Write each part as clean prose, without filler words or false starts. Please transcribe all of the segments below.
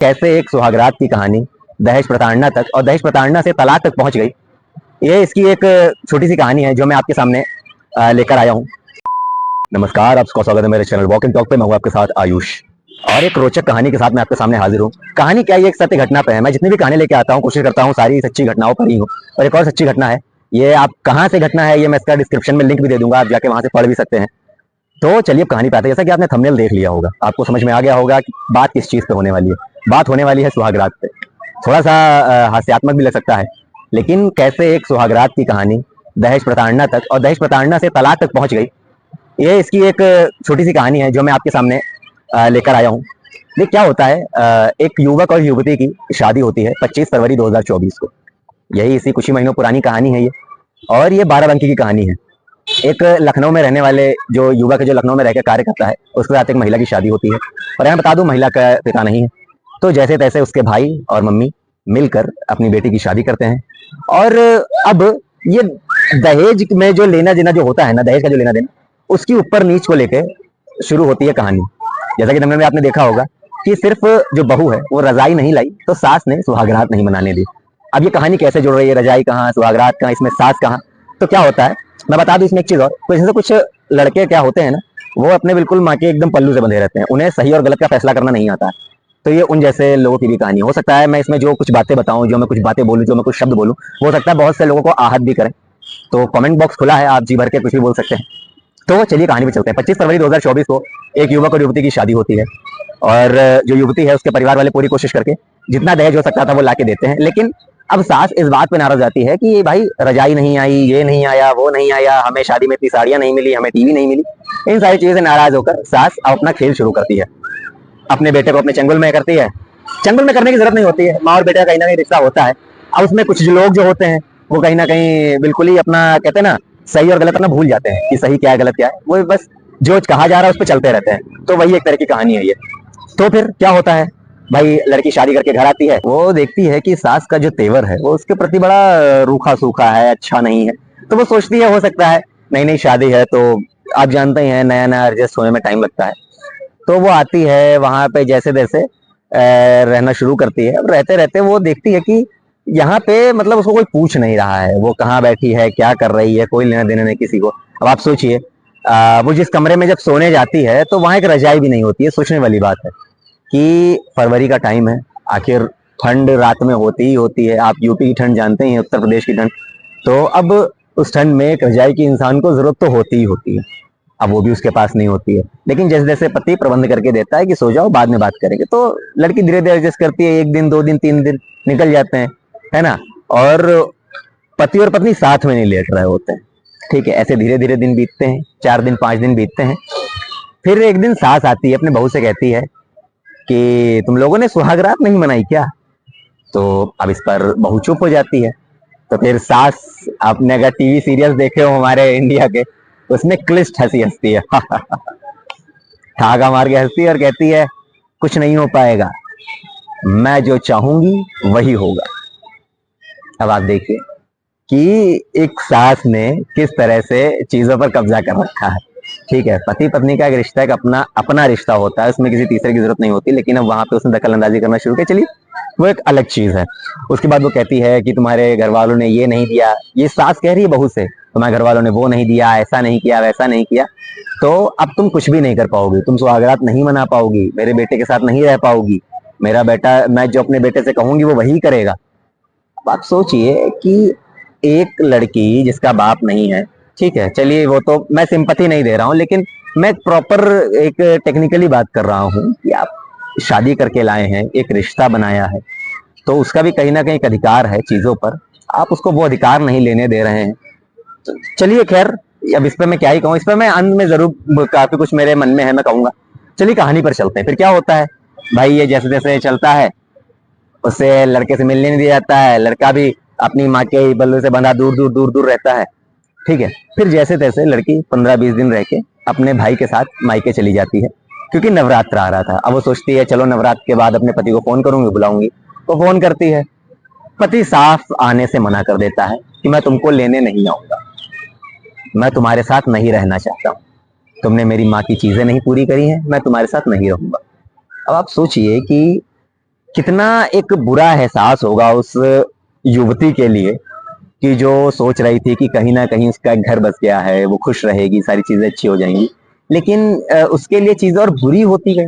कैसे एक सुहागरात की कहानी दहेज प्रताड़ना तक और दहेज प्रताड़ना से तलाक तक पहुंच गई। ये इसकी एक छोटी सी कहानी है जो मैं आपके सामने लेकर आया हूँ। नमस्कार, आपका स्वागत है मेरे चैनल वॉक एंड टॉक पे। मैं हूँ आपके साथ आयुष और एक रोचक कहानी के साथ मैं आपके सामने हाजिर हूँ। कहानी क्या है? ये एक सत्य घटना पे है। मैं जितनी भी कहानी लेके आता हूँ कोशिश करता हूँ सारी सच्ची घटनाओं पर ही हो। और एक और सच्ची घटना है, ये आप कहाँ से घटना है ये मैं इसका डिस्क्रिप्शन में लिंक भी दे दूंगा, आप जाके वहां से पढ़ भी सकते हैं। तो चलिए कहानी पे आते हैं। जैसा कि आपने थंबनेल देख लिया होगा, आपको समझ में आ गया होगा कि बात किस चीज पे होने वाली है। बात होने वाली है सुहागरात पे। थोड़ा सा हास्यात्मक भी लग सकता है, लेकिन कैसे एक सुहागरात की कहानी दहेज प्रताड़ना तक और दहेज प्रताड़ना से तलाक तक पहुंच गई। ये इसकी एक छोटी सी कहानी है जो मैं आपके सामने लेकर आया हूँ। ये क्या होता है, एक युवक और युवती की शादी होती है 25 फरवरी 2024 को। यही इसी कुछ ही महीनों पुरानी कहानी है ये, और ये बाराबंकी की कहानी है। एक लखनऊ में रहने वाले जो युवक है, जो लखनऊ में रहकर कार्य करता है, उसके साथ एक महिला की शादी होती है। और यहाँ बता दूं, महिला का पिता नहीं है। तो जैसे तैसे उसके भाई और मम्मी मिलकर अपनी बेटी की शादी करते हैं। और अब ये दहेज में जो लेना देना जो होता है ना, दहेज का जो लेना देना, उसकी ऊपर नीच को लेके शुरू होती है कहानी। जैसा कि में आपने देखा होगा कि सिर्फ जो बहू है वो रजाई नहीं लाई तो सास ने सुहागरात नहीं मनाने दी। अब ये कहानी कैसे जुड़ रही है, रजाई कहाँ, सुहागरात कहाँ, इसमें सास कहाँ? तो क्या होता है मैं बता दूं इसमें एक चीज और। कुछ लड़के क्या होते हैं ना, वो अपने बिल्कुल माँ के एकदम पल्लू से बंधे रहते हैं। उन्हें सही और गलत का फैसला करना नहीं आता है। तो ये उन जैसे लोगों की भी कहानी हो सकता है। मैं इसमें जो कुछ बातें बताऊं, जो मैं कुछ बातें बोलूं, जो मैं कुछ शब्द बोलूं, हो सकता है बहुत से लोगों को आहत भी करें। तो कमेंट बॉक्स खुला है, आप जी भर के कुछ भी बोल सकते हैं। तो चलिए कहानी पे चलते हैं। 25 फरवरी 2024 को एक युवक और युवती की शादी होती है। और जो युवती है उसके परिवार वाले पूरी कोशिश करके जितना दहेज हो सकता था वो लाके देते हैं। लेकिन अब सास इस बात पे नाराज आती है कि भाई रजाई नहीं आई, ये नहीं आया, वो नहीं आया, हमें शादी में इतनी साड़ियां नहीं मिली, हमें टीवी नहीं मिली। इन सारी चीजों से नाराज होकर सास अपना खेल शुरू करती है। अपने बेटे को अपने चंगुल में करती है। चंगुल में करने की जरूरत नहीं होती है, माँ और बेटे का कहीं ना कहीं रिश्ता होता है। अब उसमें कुछ जो लोग जो होते हैं वो कहीं ना कहीं बिल्कुल ही अपना कहते हैं ना, सही और गलत अपना भूल जाते हैं कि सही क्या है गलत क्या है। वो बस जो कहा जा रहा है उस पर चलते रहते हैं। तो वही एक तरह की कहानी है ये। तो फिर क्या होता है, भाई लड़की शादी करके घर आती है, वो देखती है कि सास का जो तेवर है वो उसके प्रति बड़ा रूखा सूखा है, अच्छा नहीं है। तो वो सोचती है हो सकता है नई नई शादी है तो आप जानते ही हैं नया नया एडजस्ट होने में टाइम लगता है। तो वो आती है वहां पे, जैसे तैसे रहना शुरू करती है। अब रहते रहते वो देखती है कि यहाँ पे मतलब उसको कोई पूछ नहीं रहा है, वो कहाँ बैठी है, क्या कर रही है, कोई लेना देना नहीं किसी को। अब आप सोचिए, वो जिस कमरे में जब सोने जाती है तो वहां एक रजाई भी नहीं होती है। सोचने वाली बात है कि फरवरी का टाइम है, आखिर ठंड रात में होती ही होती है। आप यूपी की ठंड जानते हैं, उत्तर प्रदेश की ठंड। तो अब उस ठंड में एक रजाई की इंसान को जरूरत तो होती ही होती है। अब वो भी उसके पास नहीं होती है, लेकिन जैसे जैसे पति प्रबंध करके देता है कि सो जाओ बाद में बात करेंगे, तो लड़की धीरे धीरे एडजस्ट करती है। एक दिन, 2 दिन, 3 दिन निकल जाते हैं, है ना। और पति और पत्नी साथ में नहीं लेट रहे होते हैं। ठीक है, ऐसे धीरे धीरे दिन बीतते हैं, 4 दिन 5 दिन बीतते हैं। फिर एक दिन सास आती है, अपने बहू से कहती है कि तुम लोगों ने सुहागरात नहीं मनाई क्या? तो अब इस पर बहू चुप हो जाती है। तो फिर सास, आपने अगर टीवी सीरियल्स देखे हो हमारे इंडिया के, उसमें क्लिष्ट हंसी हंसती है ठागा मार के हंसती है और कहती है कुछ नहीं हो पाएगा, मैं जो चाहूंगी वही होगा। अब आप देखिए कि एक सास ने किस तरह से चीजों पर कब्जा कर रखा है। ठीक है, पति पत्नी का एक रिश्ता, एक अपना अपना रिश्ता होता है, उसमें किसी तीसरे की जरूरत नहीं होती। लेकिन अब वहां पे उसने दखल अंदाजी करना शुरू की। चलिए वो एक अलग चीज है। उसके बाद वो कहती है कि तुम्हारे घर वालों ने ये नहीं दिया, ये सास कह रही है बहू से, तुम्हारे घर वालों ने वो नहीं दिया, ऐसा नहीं किया, वैसा नहीं किया, तो अब तुम कुछ भी नहीं कर पाओगी, तुम सुहागरात नहीं मना पाओगी, मेरे बेटे के साथ नहीं रह पाओगी, मेरा बेटा, मैं जो अपने बेटे से कहूंगी वो वही करेगा। अब आप सोचिए कि एक लड़की जिसका बाप नहीं है, ठीक है, चलिए वो तो मैं सिंपैथी नहीं दे रहा हूँ, लेकिन मैं प्रॉपर एक टेक्निकली बात कर रहा हूँ कि आप शादी करके लाए हैं, एक रिश्ता बनाया है, तो उसका भी कहीं ना कहीं एक अधिकार है चीजों पर। आप उसको वो अधिकार नहीं लेने दे रहे हैं। तो चलिए खैर, अब इस पर मैं क्या ही कहूँ, इस पर मैं अंत में जरूर काफी कुछ मेरे मन में है, मैं कहूंगा। चलिए कहानी पर चलते हैं। फिर क्या होता है भाई, ये जैसे जैसे चलता है उससे लड़के से मिलने नहीं दिया जाता है। लड़का भी अपनी माँ के ही बल्लू से बंधा दूर दूर दूर दूर रहता है। ठीक है, फिर जैसे तैसे लड़की 15-20 दिन रह के अपने भाई के साथ मायके चली जाती है, क्योंकि नवरात्र आ रहा था। अब वो सोचती है चलो नवरात्र के बाद अपने पति को फोन करूंगी, बुलाऊंगी। वो फोन करती है, पति साफ आने से मना कर देता है कि मैं तुमको लेने नहीं आऊंगा, मैं तुम्हारे साथ नहीं रहना चाहता हूँ, तुमने मेरी माँ की चीजें नहीं पूरी करी हैं, मैं तुम्हारे साथ नहीं रहूंगा। अब आप सोचिए कि कितना एक बुरा एहसास होगा उस युवती के लिए कि जो सोच रही थी कि कहीं ना कहीं उसका घर बस गया है, वो खुश रहेगी, सारी चीजें अच्छी हो जाएंगी, लेकिन उसके लिए चीजें और बुरी होती गई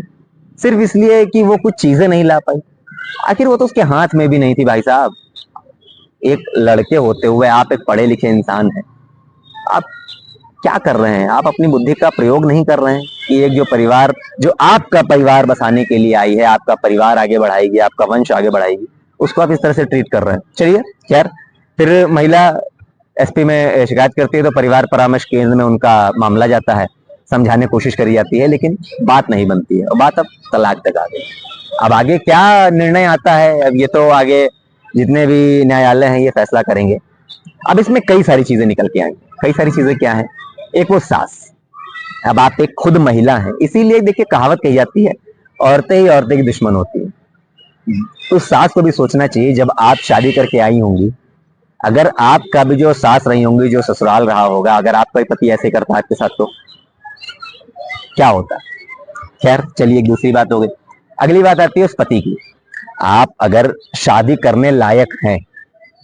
सिर्फ इसलिए कि वो कुछ चीजें नहीं ला पाई। आखिर वो तो उसके हाथ में भी नहीं थी भाई साहब। एक लड़के होते हुए आप एक पढ़े लिखे इंसान हैं, आप क्या कर रहे हैं? आप अपनी बुद्धि का प्रयोग नहीं कर रहे हैं कि एक जो परिवार, जो आपका परिवार बसाने के लिए आई है, आपका परिवार आगे बढ़ाएगी, आपका वंश आगे बढ़ाएगी, उसको आप इस तरह से ट्रीट कर रहे हैं। चलिए खैर, फिर महिला एसपी में शिकायत करती है तो परिवार परामर्श केंद्र में उनका मामला जाता है, समझाने की कोशिश करी जाती है, लेकिन बात नहीं बनती है और बात अब तलाक तक आ गई। अब आगे क्या निर्णय आता है, अब ये तो आगे जितने भी न्यायालय हैं ये फैसला करेंगे। अब इसमें कई सारी चीजें निकल के आएंगी। कई सारी चीजें क्या है? एक वो सास, अब आप एक खुद महिला हैं, इसीलिए देखिए कहावत कही जाती है, औरतें ही औरतें की दुश्मन होती है। तो सास को भी सोचना चाहिए, जब आप शादी करके आई होंगी, अगर आपका भी जो सास रही होंगी, जो ससुराल रहा होगा, अगर आपका ही पति ऐसे करता है आपके साथ तो क्या होता। खैर चलिए, एक दूसरी बात हो गई। अगली बात आती है उस पति की। आप अगर शादी करने लायक हैं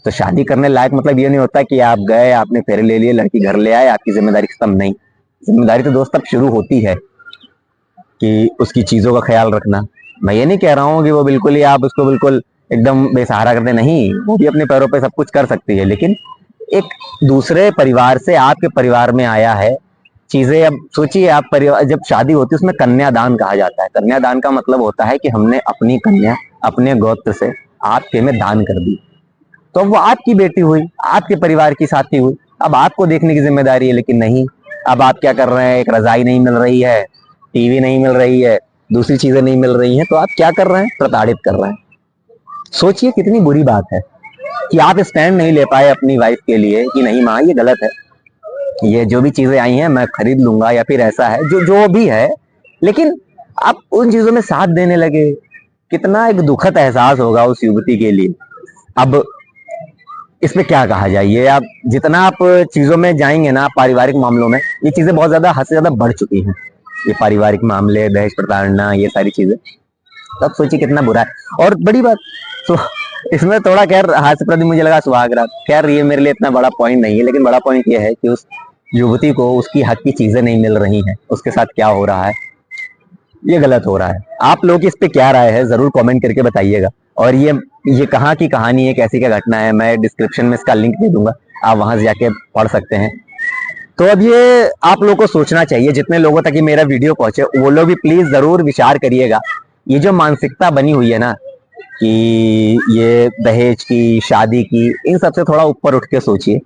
तो शादी करने लायक मतलब ये नहीं होता कि आप गए, आपने फेरे ले लिए, लड़की घर ले आए, आपकी जिम्मेदारी खत्म। नहीं, जिम्मेदारी तो दोस्त तब शुरू होती है कि उसकी चीजों का ख्याल रखना। मैं ये नहीं कह रहा हूँ कि वो बिल्कुल ही आप उसको बिल्कुल एकदम बेसहारा कर दे, नहीं, वो भी अपने पैरों पे सब कुछ कर सकती है, लेकिन एक दूसरे परिवार से आपके परिवार में आया है चीजें। अब सोचिए, आप परिवार जब शादी होती है उसमें कन्यादान कहा जाता है। कन्यादान का मतलब होता है कि हमने अपनी कन्या अपने गोत्र से आपके में दान कर दी, तो वो आपकी बेटी हुई, आपके परिवार की साथी हुई, अब आपको देखने की जिम्मेदारी है। लेकिन नहीं, अब आप क्या कर रहे हैं? एक रजाई नहीं मिल रही है, टीवी नहीं मिल रही है, दूसरी चीजें नहीं मिल रही हैं, तो आप क्या कर रहे हैं? प्रताड़ित कर रहे हैं। सोचिए कितनी बुरी बात है कि आप स्टैंड नहीं ले पाए अपनी वाइफ के लिए कि नहीं माँ ये गलत है, ये जो भी चीजें आई हैं मैं खरीद लूंगा, या फिर ऐसा है जो जो भी है, लेकिन आप उन चीजों में साथ देने लगे। कितना एक दुखद एहसास होगा उस युवती के लिए। अब इसमें क्या कहा जाए, ये आप जितना आप चीजों में जाएंगे ना, पारिवारिक मामलों में, ये चीजें बहुत ज्यादा हद से ज्यादा बढ़ चुकी हैं। ये पारिवारिक मामले, दहेज प्रताड़ना, ये सारी चीजें, तब सोचिए कितना बुरा है। और बड़ी बात तो इसमें थोड़ा खैर हास्यप्रद मुझे लगा सुहाग रात। खैर ये मेरे लिए इतना बड़ा पॉइंट नहीं है, लेकिन बड़ा पॉइंट ये है कि उस युवती को उसकी हक की चीजें नहीं मिल रही हैं, उसके साथ क्या हो रहा है, ये गलत हो रहा है। आप लोग इस पे क्या राय है जरूर कमेंट करके बताइएगा। और ये कहाँ की कहानी है, कैसी क्या घटना है, मैं डिस्क्रिप्शन में इसका लिंक दे दूंगा, आप वहां से जाके पढ़ सकते हैं। तो अब ये आप लोगों को सोचना चाहिए, जितने लोगों तक ये मेरा वीडियो पहुंचे वो लोग भी प्लीज जरूर विचार करिएगा। ये जो मानसिकता बनी हुई है ना कि ये दहेज की, शादी की, इन सबसे थोड़ा ऊपर उठ के सोचिए,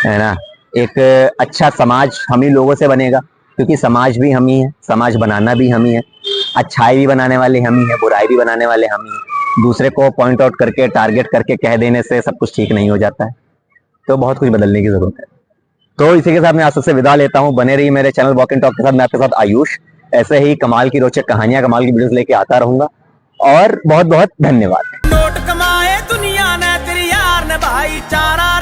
है ना। एक अच्छा समाज हम ही लोगों से बनेगा, क्योंकि समाज भी हम ही है, समाज बनाना भी हम ही है, अच्छाई भी बनाने वाले हम ही है, बुराई भी बनाने वाले हम ही है। दूसरे को पॉइंट आउट करके, टारगेट करके कह देने से सब कुछ ठीक नहीं हो जाता है, तो बहुत कुछ बदलने की जरूरत है। तो इसी के साथ मैं आज से विदा लेता हूँ। बने रही मेरे चैनल वॉक एंड टॉक के साथ। मैं आपके साथ आयुष, ऐसे ही कमाल की रोचक कहानियां, कमाल की वीडियोस लेके आता रहूंगा। और बहुत बहुत धन्यवाद। नोट कमाए दुनिया ने, तेरी यार ने भाईचारा